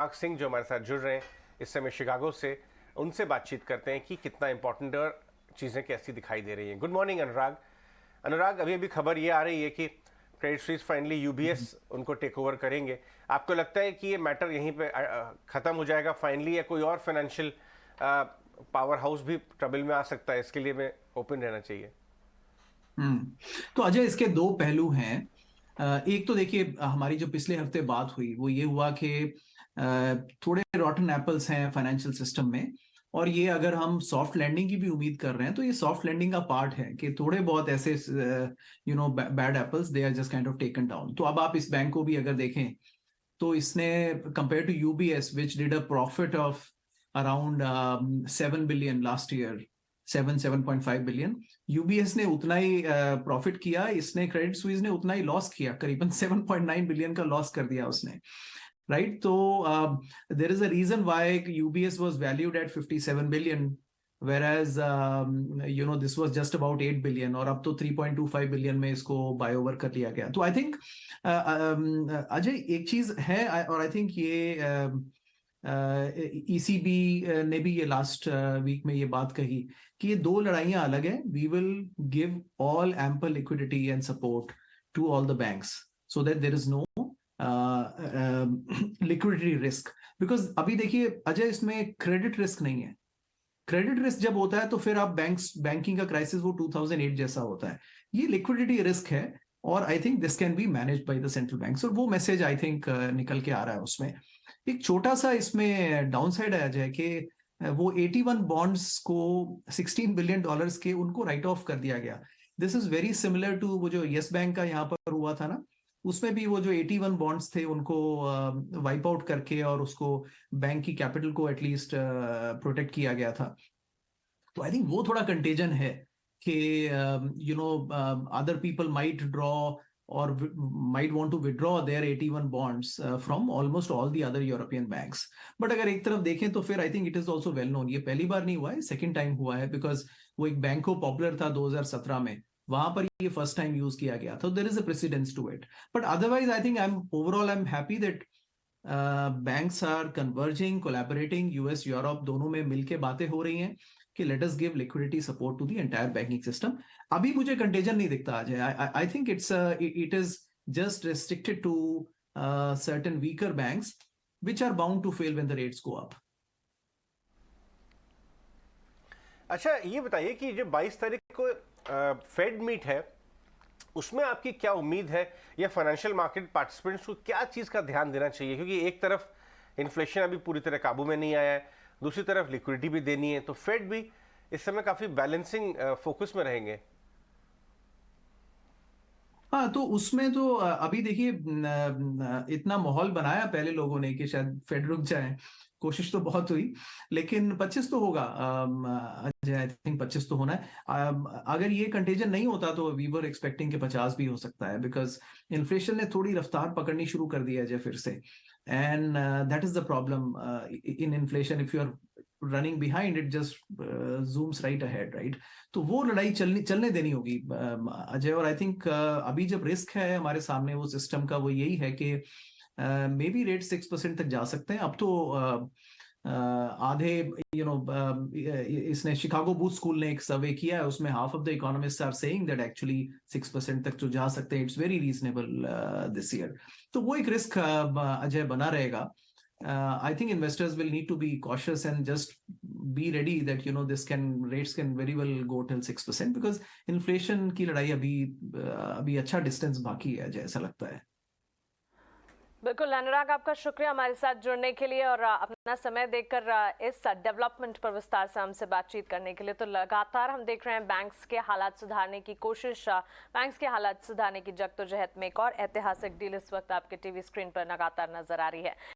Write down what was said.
अनुराग सिंह जो हमारे साथ जुड़ रहे हैं इस समय शिकागो से, उनसे बातचीत करते हैं कि कितना इंपॉर्टेंट और चीज़ें कैसी दिखाई दे रही हैं। गुड मॉर्निंग अनुराग। अनुराग, अभी अभी खबर ये आ रही है कि क्रेडिट स्विस फाइनली यूबीएस उनको टेक ओवर करेंगे। आपको लगता है कि ये मैटर यहीं पे खत्म हो जाएगा फाइनली, या कोई और फाइनेंशियल पावर हाउस भी ट्रबल में आ सकता है? इसके लिए मैं ओपन रहना चाहिए। हम्म। तो अजय, इसके दो पहलू हैं। एक तो देखिए, हमारी जो पिछले हफ्ते बात हुई वो ये हुआ कि थोड़े रॉटन एप्पल्स हैं फाइनेंशियल सिस्टम में। और ये अगर हम सॉफ्ट लैंडिंग की भी उम्मीद कर रहे हैं तो ये सॉफ्ट लैंडिंग का पार्ट है कि थोड़े बहुत ऐसे bad apples they are just kind of taken down. तो अब आप इस बैंक को भी अगर देखें तो इसने compare to UBS which did a profit of around 7 billion last year, 7.5 billion, UBS ने उतना ही प्रॉफिट किया। इसने क्रेडिट स्विस ने उतना ही लॉस किया, करीबन 7.9 बिलियन का लॉस कर दिया उसने। राइट? तो there is a reason why UBS was valued at 57 billion, whereas this was just about 8 billion, और अब तो 3.25 बिलियन में इसको बाय ओवर कर लिया गया। तो आई थिंक अजय, एक चीज है, और आई थिंक ये ईसीबी ने भी ये लास्ट वीक में ये बात कही कि ये दो लड़ाइयां अलग हैं। We will give all ample liquidity and support to all the banks so that there is no liquidity risk. Because अभी देखिए अजय, इसमें क्रेडिट रिस्क नहीं है। क्रेडिट रिस्क जब होता है तो फिर आप बैंकिंग का क्राइसिस वो 2008 जैसा होता है। ये लिक्विडिटी रिस्क है, और I think this can be managed by the central banks, और वो मैसेज आई थिंक निकल के आ रहा है उसमें। एक छोटा सा इसमें डाउन साइड है अजय कि वो 81 बॉन्ड्स को 16 बिलियन डॉलर्स के उनको राइट ऑफ कर दिया गया। This is very similar to वो जो यस बैंक का यहाँ पर हुआ था ना, उसमें भी वो जो 81 बॉन्ड्स थे उनको वाइप आउट करके और उसको बैंक की कैपिटल को एटलीस्ट प्रोटेक्ट किया गया था। तो आई थिंक वो थोड़ा कंटेजन है कि other people might draw or might want to withdraw their 81 bonds from almost all the other European banks. But अगर एक तरफ देखें तो फिर I think it is also well known, ये पहली बार नहीं हुआ है, सेकंड टाइम हुआ है, बिकॉज वो एक बैंको पॉपुलर था 2017 में, वहां पर ये फर्स्ट टाइम यूज किया गया था। There is a precedence to it. But otherwise I think I am happy that banks are converging, collaborating, US Europe दोनों में मिलके बातें हो रही हैं कि let us give liquidity support to the entire banking system. अभी मुझे कंटेजन नहीं दिखता आज। I think it is just restricted to certain weaker banks which are bound to fail when the rates go up. अच्छा, ये बताइए कि जो 22 तारीख को फेड मीट है, उसमें आपकी क्या उम्मीद है, या फाइनेंशियल मार्केट पार्टिसिपेंट्स को क्या चीज़ का ध्यान देना चाहिए? क्योंकि एक तरफ इन्फ्लेशन अभी पूरी तरह काबू में नहीं आया है, दूसरी तरफ लिक्विडिटी भी देनी है, तो फेड भी इस समय काफ़ी बैलेंसिंग फोकस में रहेंगे। हाँ, तो उसमें तो अभी देखिए इतना माहौल बनाया पहले लोगों ने कि शायद फेड रुक जाए। कोशिश तो बहुत हुई, लेकिन 25 तो होगा अजय, आई थिंक 25 तो होना है। अगर ये कंटेजन नहीं होता तो वी वर एक्सपेक्टिंग कि 50 भी हो सकता है, बिकॉज इन्फ्लेशन ने थोड़ी रफ्तार पकड़नी शुरू कर दी है अजय फिर से। And that is the problem in inflation, if you are running behind it just zooms right ahead, right? तो वो लड़ाई चलने देनी होगी अजय। और आई थिंक अभी जब रिस्क है हमारे सामने वो सिस्टम का, वो यही है कि मे बी रेट 6% तक जा सकते हैं। अब तो आधे इसने शिकागो बूथ स्कूल ने एक सर्वे किया है, उसमें half of the economist are saying that actually 6% तक तो जा सकते हैं, it's very reasonable this year. तो वो एक रिस्क अजय बना रहेगा। I think investors will need to be cautious and just be ready that rates can very well go till 6%, because inflation की लड़ाई अभी अच्छा डिस्टेंस बाकी है जैसा लगता है। बिल्कुल अनुराग, आपका शुक्रिया हमारे साथ जुड़ने के लिए और अपना समय देकर इस डेवलपमेंट पर विस्तार से हमसे बातचीत करने के लिए। तो लगातार हम देख रहे हैं बैंक्स के हालात सुधारने की कोशिश, बैंक्स के हालात सुधारने की जद्दोजहद में एक और ऐतिहासिक डील इस वक्त आपके टीवी स्क्रीन पर लगातार नजर आ रही है।